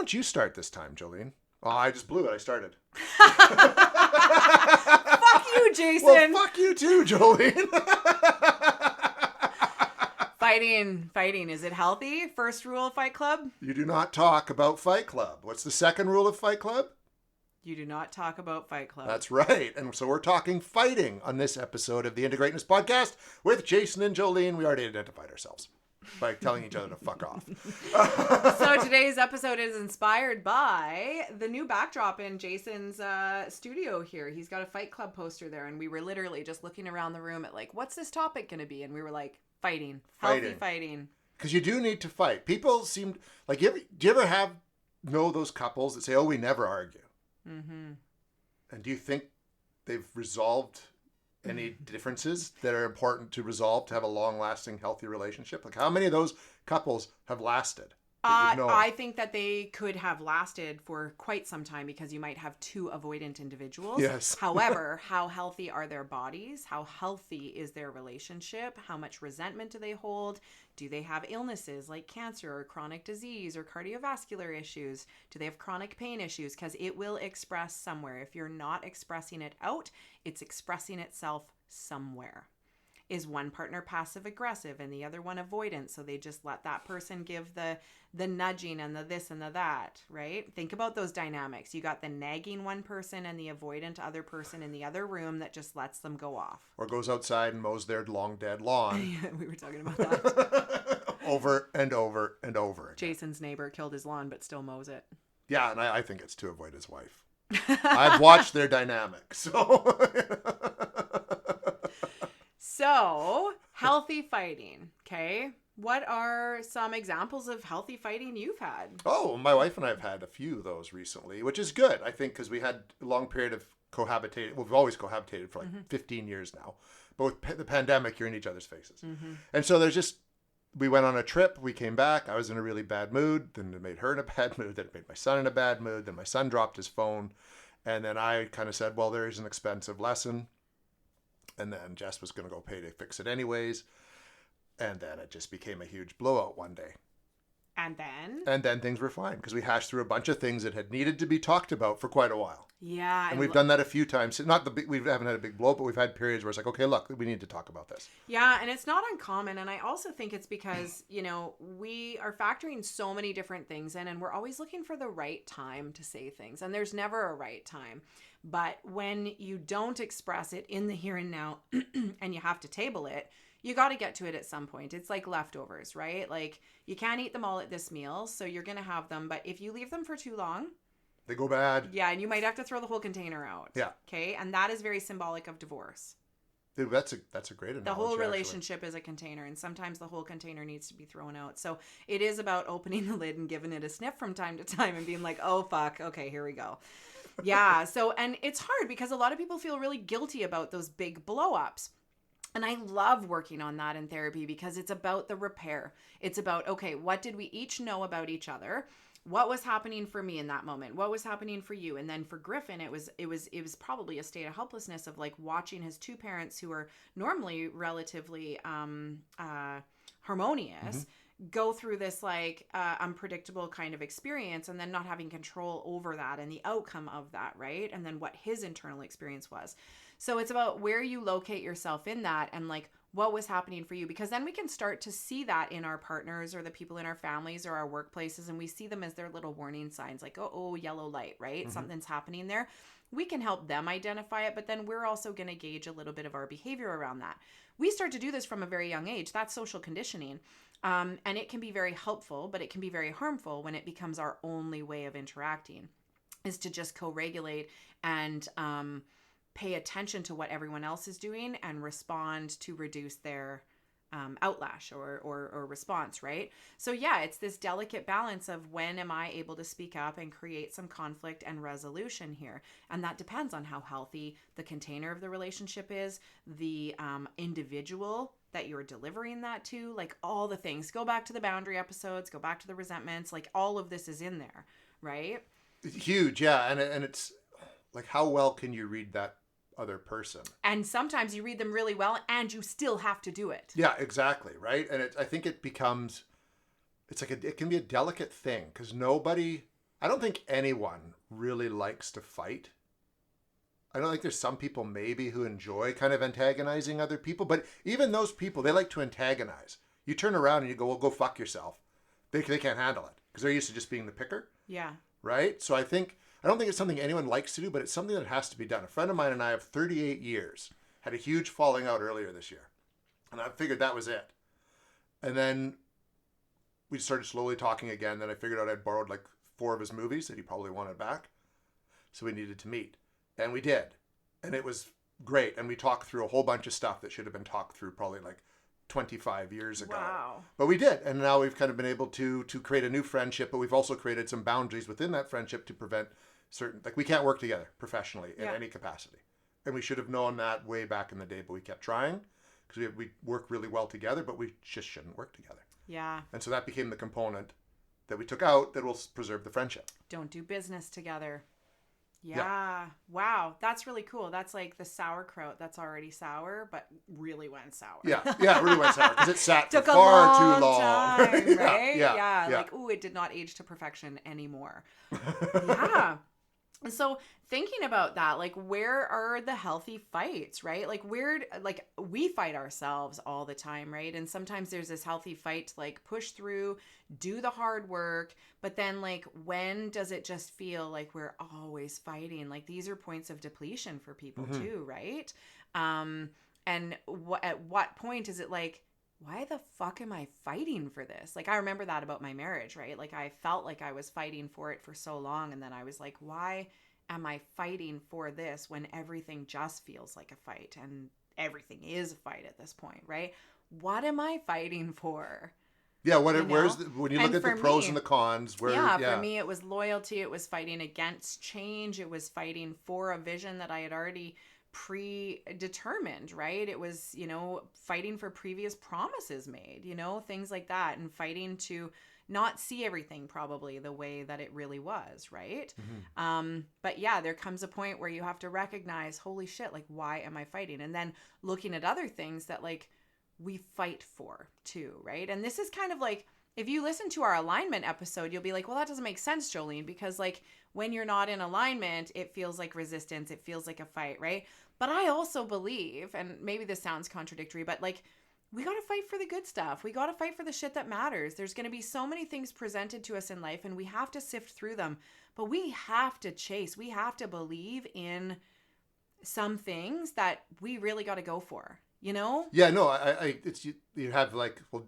don't you start this time, Jolene? Oh, I just blew it. I started. Fuck you, Jason. Well, fuck you too, Jolene. Fighting. Is it healthy? First rule of Fight Club? You do not talk about Fight Club. What's the second rule of Fight Club? You do not talk about Fight Club. That's right. And so we're talking fighting on this episode of the Integrateness Podcast with Jason and Jolene. We already identified ourselves by telling each other to fuck off. So today's episode is inspired by the new backdrop in Jason's studio here. He's got a Fight Club poster there, and we were literally just looking around the room at like, what's this topic going to be? And we were like, fighting. Healthy fighting. Because you do need to fight. People seem like, do you ever know those couples that say, oh, we never argue? Mm-hmm. And do you think they've resolved any differences that are important to resolve to have a long-lasting, healthy relationship? Like, how many of those couples have lasted? I think that they could have lasted for quite some time because you might have two avoidant individuals. Yes. However, how healthy are their bodies? How healthy is their relationship? How much resentment do they hold? Do they have illnesses like cancer or chronic disease or cardiovascular issues? Do they have chronic pain issues? Because it will express somewhere. If you're not expressing it out, it's expressing itself somewhere. Is one partner passive aggressive and the other one avoidant? So they just let that person give the nudging and the this and the that, right? Think about those dynamics. You got the nagging one person and the avoidant other person in the other room that just lets them go off. Or goes outside and mows their long dead lawn. Yeah, we were talking about that. Over and over and over again. Jason's neighbor killed his lawn but still mows it. Yeah, and I think it's to avoid his wife. I've watched their dynamic, so... So, healthy fighting, okay? What are some examples of healthy fighting you've had? Oh, my wife and I have had a few of those recently, which is good, I think, because we had a long period of cohabitating. Well, we've always cohabitated for like 15 years now. But with the pandemic, you're in each other's faces. Mm-hmm. And so we went on a trip, we came back, I was in a really bad mood, then it made her in a bad mood, then it made my son in a bad mood, then my son dropped his phone, and then I kind of said, well, there is an expensive lesson. And then Jess was going to go pay to fix it anyways. And then it just became a huge blowout one day. And then? And then things were fine because we hashed through a bunch of things that had needed to be talked about for quite a while. Yeah. And we've done that a few times. We haven't had a big blow, but we've had periods where it's like, okay, look, we need to talk about this. Yeah, and it's not uncommon. And I also think it's because, we are factoring so many different things in, and we're always looking for the right time to say things. And there's never a right time. But when you don't express it in the here and now and you have to table it, you got to get to it at some point. It's like leftovers, right? Like you can't eat them all at this meal, so you're going to have them. But if you leave them for too long, they go bad. Yeah, and you might have to throw the whole container out. Yeah. Okay, and that is very symbolic of divorce. Dude, that's a great analogy. The whole relationship is a container, and sometimes the whole container needs to be thrown out. So it is about opening the lid and giving it a sniff from time to time and being like, oh, fuck, okay, here we go. Yeah, so, and it's hard because a lot of people feel really guilty about those big blow-ups. And I love working on that in therapy because it's about the repair. It's about, okay, what did we each know about each other? What was happening for me in that moment? What was happening for you? And then for Griffin, it was probably a state of helplessness of like watching his two parents who are normally relatively harmonious go through this like unpredictable kind of experience and then not having control over that and the outcome of that, right? And then what his internal experience was. So it's about where you locate yourself in that and like what was happening for you, because then we can start to see that in our partners or the people in our families or our workplaces, and we see them as their little warning signs like, oh, yellow light, right? Mm-hmm. Something's happening there. We can help them identify it, but then we're also going to gauge a little bit of our behavior around that. We start to do this from a very young age. That's social conditioning. And it can be very helpful, but it can be very harmful when it becomes our only way of interacting, is to just co-regulate and pay attention to what everyone else is doing and respond to reduce their outlash or response, right? So yeah, it's this delicate balance of when am I able to speak up and create some conflict and resolution here. And that depends on how healthy the container of the relationship is, the individual that you're delivering that to, like all the things. Go back to the boundary episodes, go back to the resentments, like all of this is in there, right? It's huge, yeah. And it's like, how well can you read that other person? And sometimes you read them really well and you still have to do it. Yeah, exactly, right? And I think it becomes, it's like it can be a delicate thing because nobody I don't think anyone really likes to fight. I don't think there's some people maybe who enjoy kind of antagonizing other people, but even those people, they like to antagonize. You turn around and you go, well, go fuck yourself. They can't handle it because they're used to just being the picker. Yeah. Right? So I don't think it's something anyone likes to do, but it's something that has to be done. A friend of mine and I of 38 years had a huge falling out earlier this year. And I figured that was it. And then we started slowly talking again. Then I figured out I'd borrowed like 4 of his movies that he probably wanted back. So we needed to meet. And we did. And it was great. And we talked through a whole bunch of stuff that should have been talked through probably like 25 years ago. Wow. But we did. And now we've kind of been able to create a new friendship, but we've also created some boundaries within that friendship to prevent certain, like we can't work together professionally in any capacity. And we should have known that way back in the day, but we kept trying because we work really well together, but we just shouldn't work together. Yeah. And so that became the component that we took out that will preserve the friendship. Don't do business together. Yeah. Wow. That's really cool. That's like the sauerkraut that's already sour, but really went sour. Yeah. Yeah. It really went sour because it sat Took for a far long too long. time, right? Yeah. Like, ooh, it did not age to perfection anymore. Yeah. And so thinking about that, like, where are the healthy fights, right? Like, we fight ourselves all the time, right? And sometimes there's this healthy fight to like push through, do the hard work, but then like, when does it just feel like we're always fighting? Like, these are points of depletion for people too, right? And at what point is it like, why the fuck am I fighting for this? Like, I remember that about my marriage, right? Like, I felt like I was fighting for it for so long. And then I was like, why am I fighting for this when everything just feels like a fight and everything is a fight at this point, right? What am I fighting for? Yeah. When you look at the pros and the cons, for me, it was loyalty. It was fighting against change. It was fighting for a vision that I had already predetermined, right? It was, fighting for previous promises made, things like that, and fighting to not see everything probably the way that it really was, right? But yeah, there comes a point where you have to recognize, holy shit, like, why am I fighting? And then looking at other things that like we fight for too, right? And this is kind of like, if you listen to our alignment episode, you'll be like, well, that doesn't make sense, Jolene, because like when you're not in alignment, it feels like resistance. It feels like a fight, right? But I also believe, and maybe this sounds contradictory, but like, we got to fight for the good stuff. We got to fight for the shit that matters. There's going to be so many things presented to us in life and we have to sift through them, but we have to chase. We have to believe in some things that we really got to go for, Yeah, no, it's, you have like, well,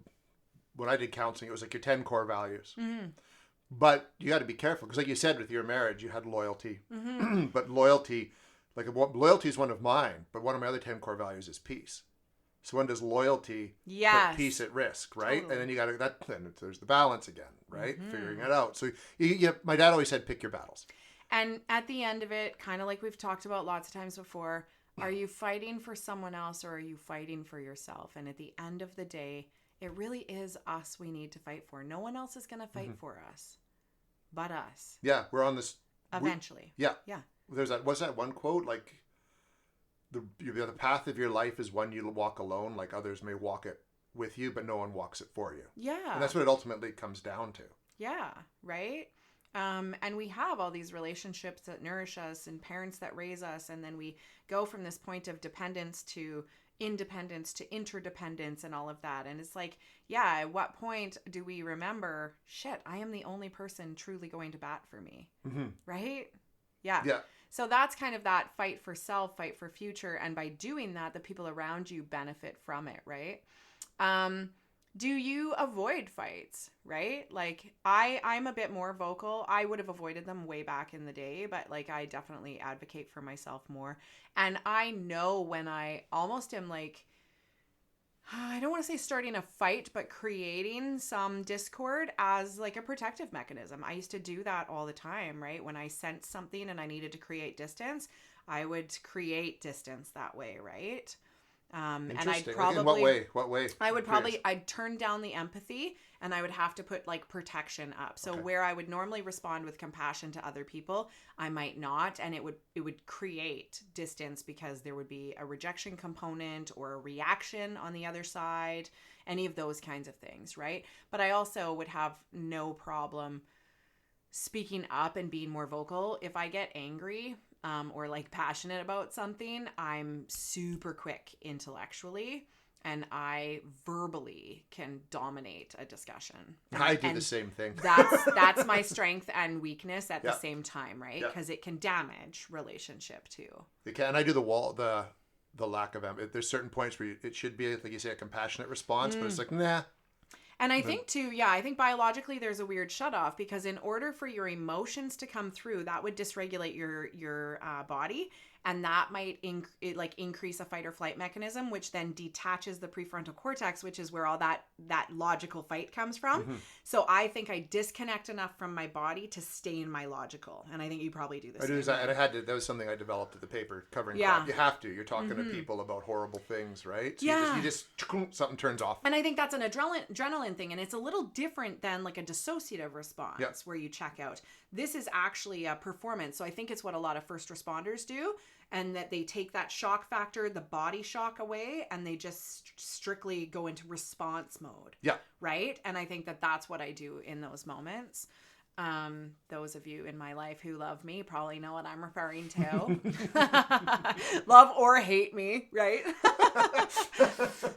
when I did counseling, it was like your 10 core values. But you got to be careful because, like you said, with your marriage, you had loyalty. But loyalty is one of mine. But one of my other 10 core values is peace. So when does loyalty put peace at risk, right? Totally. And then you got to then there's the balance again, right? Figuring it out. So my dad always said, pick your battles. And at the end of it, kind of like we've talked about lots of times before, are you fighting for someone else or are you fighting for yourself? And at the end of the day, it really is us we need to fight for. No one else is going to fight for us but us. Yeah, we're on this. Eventually. Yeah. What's that one quote? Like, the path of your life is one you walk alone. Like, others may walk it with you, but no one walks it for you. Yeah. And that's what it ultimately comes down to. Yeah, right? And we have all these relationships that nourish us and parents that raise us. And then we go from this point of dependence to independence to interdependence and all of that. And it's like, yeah, at what point do we remember, shit, I am the only person truly going to bat for me, right? Yeah. So that's kind of that fight for self, fight for future. And by doing that, the people around you benefit from it, right? Do you avoid fights, right? Like I'm a bit more vocal. I would have avoided them way back in the day, but like I definitely advocate for myself more. And I know when I almost am like, I don't want to say starting a fight, but creating some discord as like a protective mechanism. I used to do that all the time, right? When I sensed something and I needed to create distance, I would create distance that way, right? And I'd probably, like in what way? I'd turn down the empathy and I would have to put like protection up. So where I would normally respond with compassion to other people, I might not. And it would create distance because there would be a rejection component or a reaction on the other side, any of those kinds of things. Right. But I also would have no problem speaking up and being more vocal. If I get angry or like passionate about something, I'm super quick intellectually and I verbally can dominate a discussion. I do the same thing. That's my strength and weakness at the same time, right? Because it can damage relationship too. It can. And I do the lack of empathy. There's certain points where it should be, like you say, a compassionate response, but it's like, nah. And I think too, I think biologically there's a weird shut off because in order for your emotions to come through, that would dysregulate your body, and that might increase a fight or flight mechanism, which then detaches the prefrontal cortex, which is where all that logical fight comes from. Mm-hmm. So I think I disconnect enough from my body to stay in my logical, and I think you probably do this. I do that, and that was something I developed at the paper covering. Yeah. You have to. You're talking to people about horrible things, right? So you just something turns off. And I think that's an adrenaline thing, and it's a little different than like a dissociative response where you check out. This is actually a performance. So I think it's what a lot of first responders do, and that they take that shock factor, the body shock away, and they just strictly go into response mode. Yeah. Right? And I think that's what I do in those moments. Those of you in my life who love me probably know what I'm referring to. Love or hate me, right?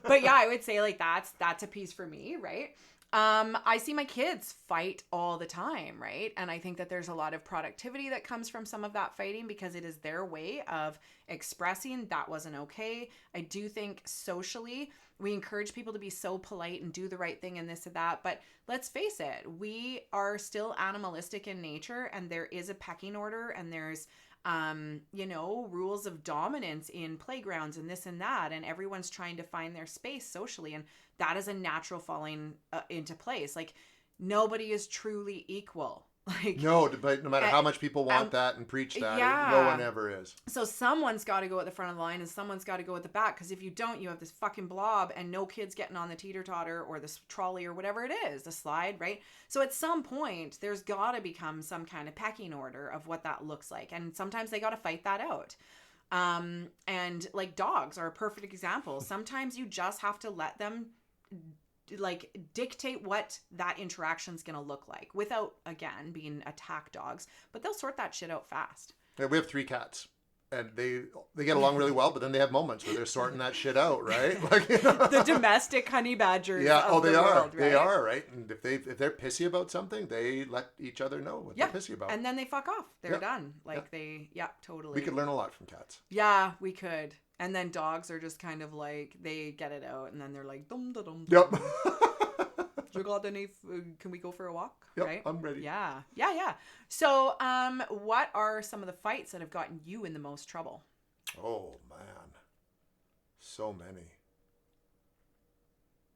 But yeah, I would say like that's a piece for me, right? I see my kids fight all the time, right? And I think that there's a lot of productivity that comes from some of that fighting because it is their way of expressing that wasn't okay. I do think socially, we encourage people to be so polite and do the right thing and this and that. But let's face it, we are still animalistic in nature, and there is a pecking order, and there's rules of dominance in playgrounds and this and that, and everyone's trying to find their space socially, and that is a natural falling into place. Like, nobody is truly equal. Like, no matter how much people want that and preach that, no one ever is. So someone's got to go at the front of the line, and someone's got to go at the back, because if you don't, you have this fucking blob, and no kid's getting on the teeter-totter or the trolley or whatever it is, the slide, right? So at some point, there's got to become some kind of pecking order of what that looks like, and sometimes they got to fight that out. And like dogs are a perfect example. Sometimes you just have to let them like dictate what that interaction's gonna look like without, again, being attack dogs, but they'll sort that shit out fast. Yeah, we have 3 cats, and they get along really well, but then they have moments where they're sorting that shit out, right? Like, the domestic honey badgers. Yeah, of the world, right? They are, right? And if they're pissy about something, they let each other know what they're pissy about, and then they fuck off. They're done. Like totally. We could learn a lot from cats. Yeah, we could. And then dogs are just kind of like, they get it out, and then they're like, dum da dum. Yep. You got any? Can we go for a walk? Yep, right? I'm ready. Yeah. So, what are some of the fights that have gotten you in the most trouble? Oh man, so many.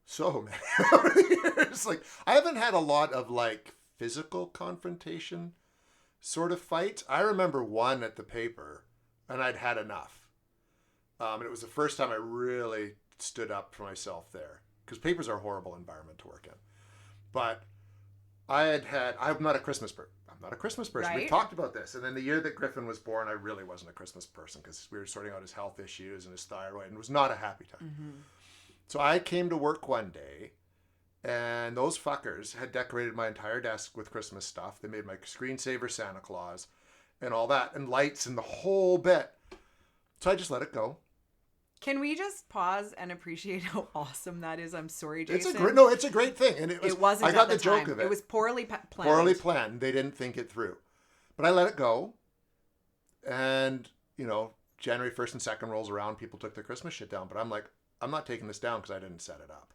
It's like, I haven't had a lot of like physical confrontation sort of fights. I remember one at the paper, and I'd had enough. And it was the first time I really stood up for myself there, because papers are a horrible environment to work in. But I'm not a Christmas person. Right? We've talked about this. And then the year that Griffin was born, I really wasn't a Christmas person, because we were sorting out his health issues and his thyroid, and it was not a happy time. Mm-hmm. So I came to work one day, and those fuckers had decorated my entire desk with Christmas stuff. They made my screensaver Santa Claus and all that, and lights and the whole bit. So I just let it go. Can we just pause and appreciate how awesome that is? I'm sorry, Jason. It's a great thing. And it wasn't. I got the joke of it. It was poorly planned. Poorly planned. They didn't think it through. But I let it go. And, January 1st and 2nd rolls around, people took their Christmas shit down. But I'm like, I'm not taking this down because I didn't set it up.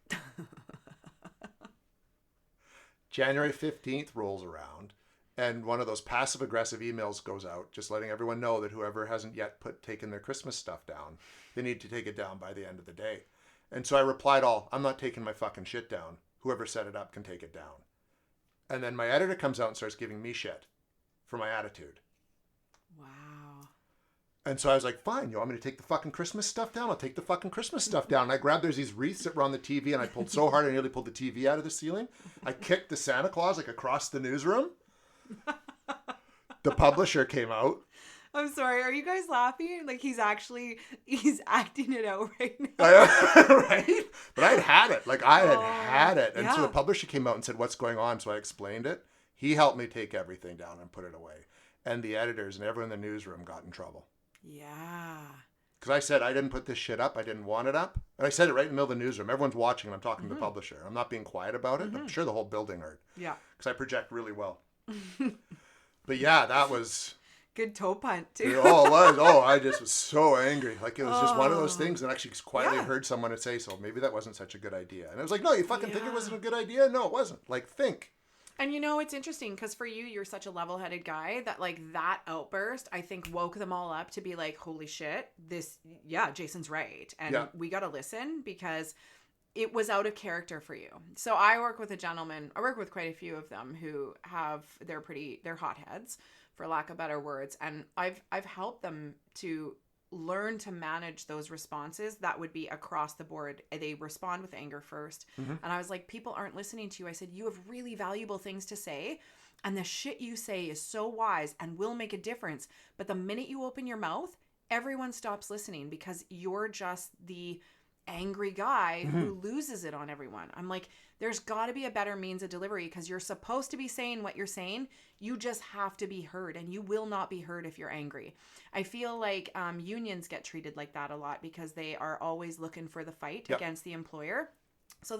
January 15th rolls around, and one of those passive-aggressive emails goes out, just letting everyone know that whoever hasn't yet taken their Christmas stuff down, they need to take it down by the end of the day. And so I replied I'm not taking my fucking shit down. Whoever set it up can take it down. And then my editor comes out and starts giving me shit for my attitude. Wow. And so I was like, fine, you want me to take the fucking Christmas stuff down? I'll take the fucking Christmas stuff down. And I grabbed, there's these wreaths that were on the TV, and I pulled so hard I nearly pulled the TV out of the ceiling. I kicked the Santa Claus like across the newsroom. The publisher came out. I'm sorry, are you guys laughing? Like, he's acting it out right now. Right? But I had it. Like, I had it. And so the publisher came out and said, what's going on? So I explained it. He helped me take everything down and put it away. And the editors and everyone in the newsroom got in trouble. Yeah. Because I said, I didn't put this shit up. I didn't want it up. And I said it right in the middle of the newsroom. Everyone's watching and I'm talking to the publisher. I'm not being quiet about it. I'm sure the whole building heard. Yeah. Because I project really well. But yeah, that was... Good toe punt, too. Oh, it was. Oh, I just was so angry. Like, it was just one of those things. And actually quietly heard someone say, so maybe that wasn't such a good idea. And I was like, no, you fucking think it wasn't a good idea? No, it wasn't. Like, think. And you know, it's interesting because for you, you're such a level-headed guy that like that outburst, I think woke them all up to be like, holy shit, Jason's right. And we got to listen because it was out of character for you. So I work with quite a few of them who they're hotheads for lack of better words. And I've helped them to learn to manage those responses that would be across the board. They respond with anger first. And I was like, people aren't listening to you. I said, you have really valuable things to say. And the shit you say is so wise and will make a difference. But the minute you open your mouth, everyone stops listening because you're just the angry guy who loses it on everyone. I'm like, there's got to be a better means of delivery because you're supposed to be saying what you're saying. You just have to be heard, and you will not be heard if you're angry. I feel like unions get treated like that a lot because they are always looking for the fight against the employer. So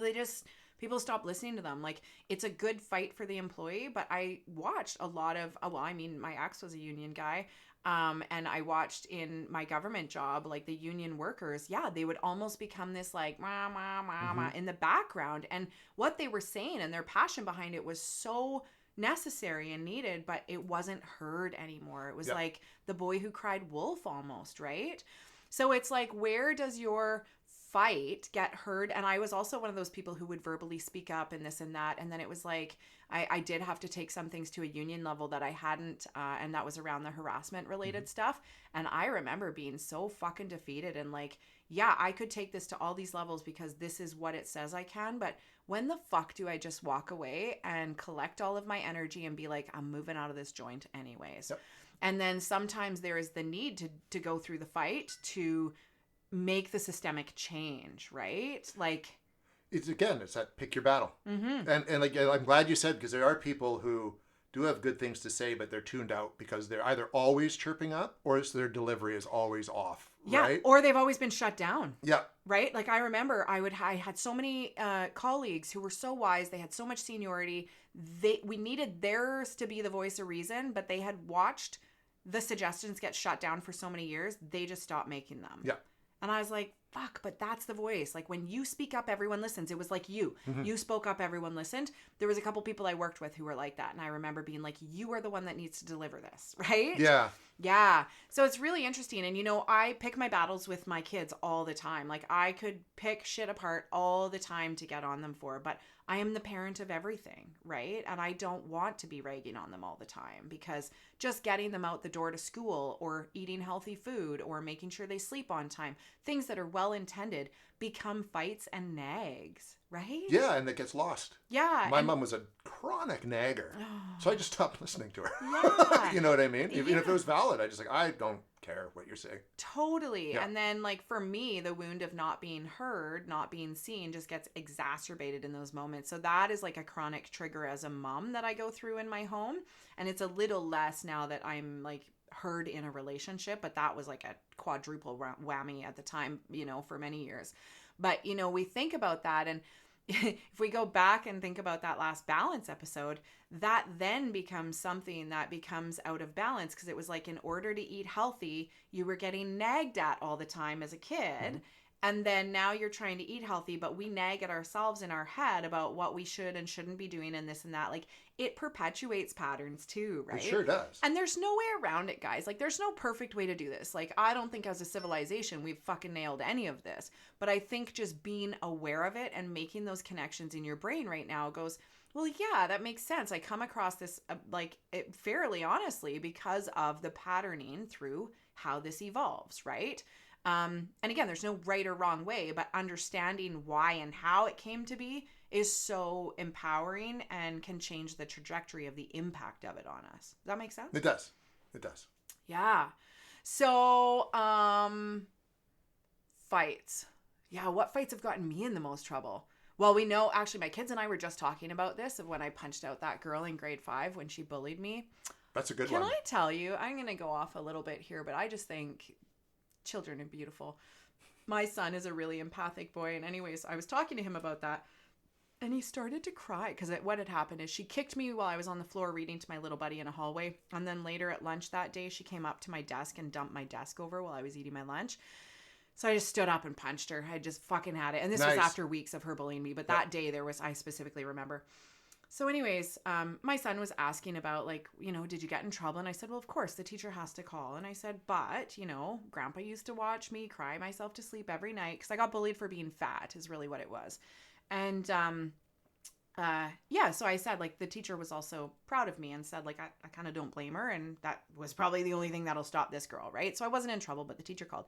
people stop listening to them. Like, it's a good fight for the employee, but I watched a lot of, my ex was a union guy. And I watched in my government job, like the union workers, they would almost become this like, ma, ma, ma, ma, in the background. And what they were saying and their passion behind it was so necessary and needed, but it wasn't heard anymore. It was like the boy who cried wolf almost, right? So it's like, where does your fight get heard? And I was also one of those people who would verbally speak up and this and that. And then it was like, I did have to take some things to a union level that I hadn't, and that was around the harassment related stuff. And I remember being so fucking defeated and like, I could take this to all these levels because this is what it says I can. But when the fuck do I just walk away and collect all of my energy and be like, I'm moving out of this joint anyways. Yep. And then sometimes there is the need to go through the fight to make the systemic change, right? Like, it's that pick your battle. And like, I'm glad you said, because there are people who do have good things to say, but they're tuned out because they're either always chirping up or their delivery is always off. Right? Or they've always been shut down. Yeah. Right? Like, I remember I had so many colleagues who were so wise. They had so much seniority. We needed theirs to be the voice of reason, but they had watched the suggestions get shut down for so many years. They just stopped making them. Yeah. And I was like, fuck, but that's the voice. Like, when you speak up, everyone listens. It was like you. You spoke up, everyone listened. There was a couple people I worked with who were like that. And I remember being like, you are the one that needs to deliver this, right? Yeah. Yeah. So it's really interesting. And, I pick my battles with my kids all the time. Like, I could pick shit apart all the time to get on them for, but I am the parent of everything, right? And I don't want to be ragging on them all the time because just getting them out the door to school or eating healthy food or making sure they sleep on time, things that are well-intended become fights and nags, right? Yeah, and it gets lost. Yeah. My mom was a chronic nagger, so I just stopped listening to her. Yeah. You know what I mean? Even if it was valid, I don't care what you're saying. Totally. Yeah. And then, like, for me, the wound of not being heard, not being seen just gets exacerbated in those moments. So that is like a chronic trigger as a mom that I go through in my home. And it's a little less now that I'm like heard in a relationship, but that was like a quadruple whammy at the time, for many years. But, we think about that, and if we go back and think about that last balance episode, that then becomes something that becomes out of balance because it was like, in order to eat healthy, you were getting nagged at all the time as a kid. And then now you're trying to eat healthy, but we nag at ourselves in our head about what we should and shouldn't be doing and this and that. Like, it perpetuates patterns too, right? It sure does. And there's no way around it, guys. Like, there's no perfect way to do this. Like, I don't think as a civilization we've fucking nailed any of this. But I think just being aware of it and making those connections in your brain right now goes, well, yeah, that makes sense. I come across this fairly honestly because of the patterning through how this evolves, right? And again, there's no right or wrong way, but understanding why and how it came to be is so empowering and can change the trajectory of the impact of it on us. Does that make sense? It does. It does. Yeah. So, fights. Yeah, what fights have gotten me in the most trouble? Well, we know, actually, my kids and I were just talking about this of when I punched out that girl in grade 5 when she bullied me. That's a good one. Can I tell you, I'm going to go off a little bit here, but I just think children are beautiful. My son is a really empathic boy. And anyways, I was talking to him about that. And he started to cry because what had happened is she kicked me while I was on the floor reading to my little buddy in a hallway. And then later at lunch that day, she came up to my desk and dumped my desk over while I was eating my lunch. So I just stood up and punched her. I just fucking had it. And this was after weeks of her bullying me. But that day I specifically remember. So anyways, my son was asking about like, did you get in trouble? And I said, well, of course, the teacher has to call. And I said, but, Grandpa used to watch me cry myself to sleep every night because I got bullied for being fat is really what it was. And so I said, like, the teacher was also proud of me and said, like, I kind of don't blame her. And that was probably the only thing that'll stop this girl, right? So I wasn't in trouble, but the teacher called.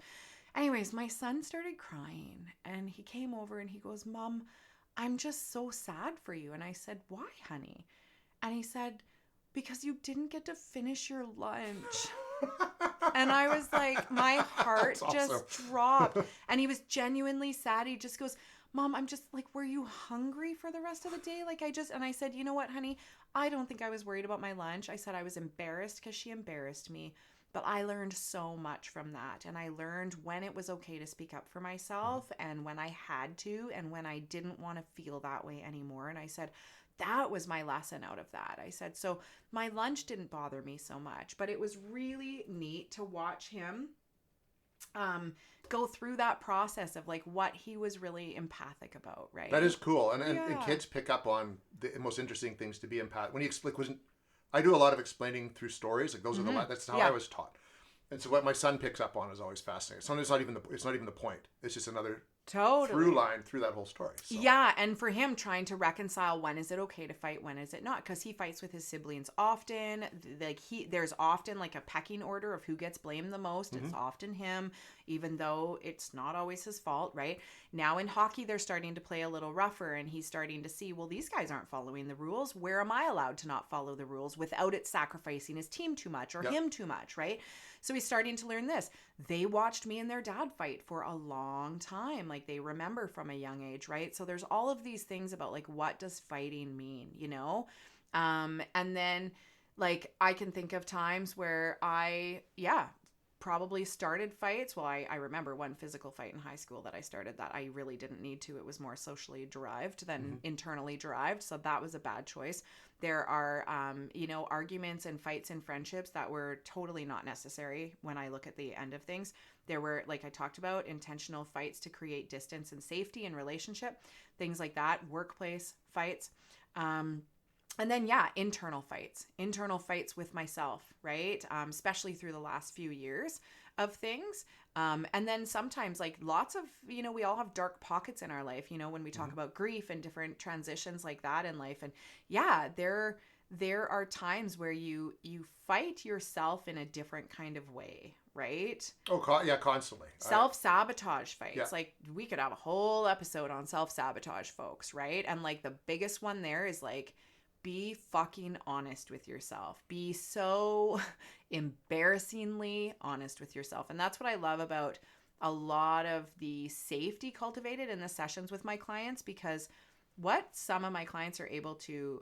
Anyways, my son started crying and he came over and he goes, Mom, I'm just so sad for you. And I said, why, honey? And he said, because you didn't get to finish your lunch. And I was like, my heart just dropped. And he was genuinely sad. He just goes, Mom, I'm just like, were you hungry for the rest of the day? And I said, you know what, honey? I don't think I was worried about my lunch. I said I was embarrassed because she embarrassed me. But I learned so much from that. And I learned when it was okay to speak up for myself and when I had to and when I didn't want to feel that way anymore. And I said, that was my lesson out of that. I said, so my lunch didn't bother me so much, but it was really neat to watch him go through that process of like what he was really empathic about, right? That is cool. And kids pick up on the most interesting things to be empathic. When you explain, I do a lot of explaining through stories. Like those are that's how I was taught. And so what my son picks up on is always fascinating. Sometimes it's not even the point. It's just another through line through that whole story. So. Yeah, and for him trying to reconcile when is it okay to fight, when is it not? Because he fights with his siblings often. Like there's often like a pecking order of who gets blamed the most. It's often him, even though it's not always his fault, right? Now in hockey, they're starting to play a little rougher, and he's starting to see, well, these guys aren't following the rules. Where am I allowed to not follow the rules without it sacrificing his team too much or him too much, right? So he's starting to learn this. They watched me and their dad fight for a long time. Like they remember from a young age, right? So there's all of these things about like, what does fighting mean, And then like, I can think of times where I probably started fights. Well, I remember one physical fight in high school that I started that I really didn't need to. It was more socially derived than internally derived. So that was a bad choice. There are, arguments and fights and friendships that were totally not necessary when I look at the end of things. There were, like I talked about, intentional fights to create distance and safety in relationship, things like that, workplace fights. And then, internal fights with myself, right? Especially through the last few years of things. And then sometimes like lots of, we all have dark pockets in our life, when we talk about grief and different transitions like that in life. And there are times where you fight yourself in a different kind of way, right? Oh, constantly. Self-sabotage fights. Yeah. Like we could have a whole episode on self-sabotage, folks, right? And like the biggest one there is like, be fucking honest with yourself. Be so embarrassingly honest with yourself. And that's what I love about a lot of the safety cultivated in the sessions with my clients, because what some of my clients are able to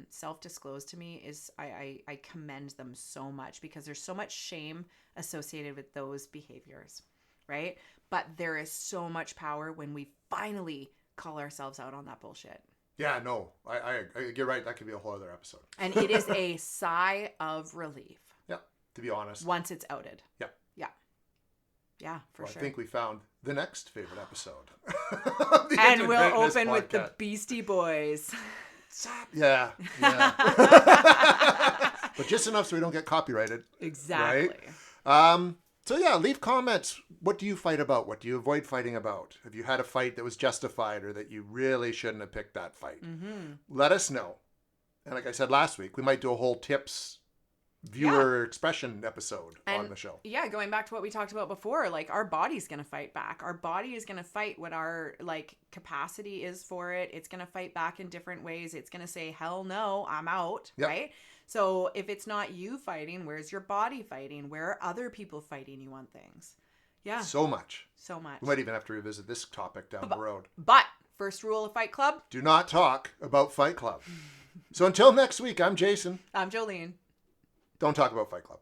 self-disclose to me is I commend them so much, because there's so much shame associated with those behaviors, right? But there is so much power when we finally call ourselves out on that bullshit. Yeah, no, I you're right. That could be a whole other episode. And it is a sigh of relief. Yeah, to be honest. Once it's outed. Yeah. Yeah. Yeah, for sure. I think we found the next favorite episode. And we'll open podcast with the Beastie Boys. Yeah. But just enough so we don't get copyrighted. Exactly. Right? So yeah, leave comments. What do you fight about? What do you avoid fighting about? Have you had a fight that was justified or that you really shouldn't have picked that fight? Let us know. And like I said last week, we might do a whole tips viewer expression episode on the show. Yeah, going back to what we talked about before, like our body's going to fight back. Our body is going to fight what our like capacity is for it. It's going to fight back in different ways. It's going to say, hell no, I'm out, right? So if it's not you fighting, where's your body fighting? Where are other people fighting you on things? Yeah. So much. So much. We might even have to revisit this topic down the road. But First rule of Fight Club: do not talk about Fight Club. So until next week, I'm Jason. I'm Jolene. Don't talk about Fight Club.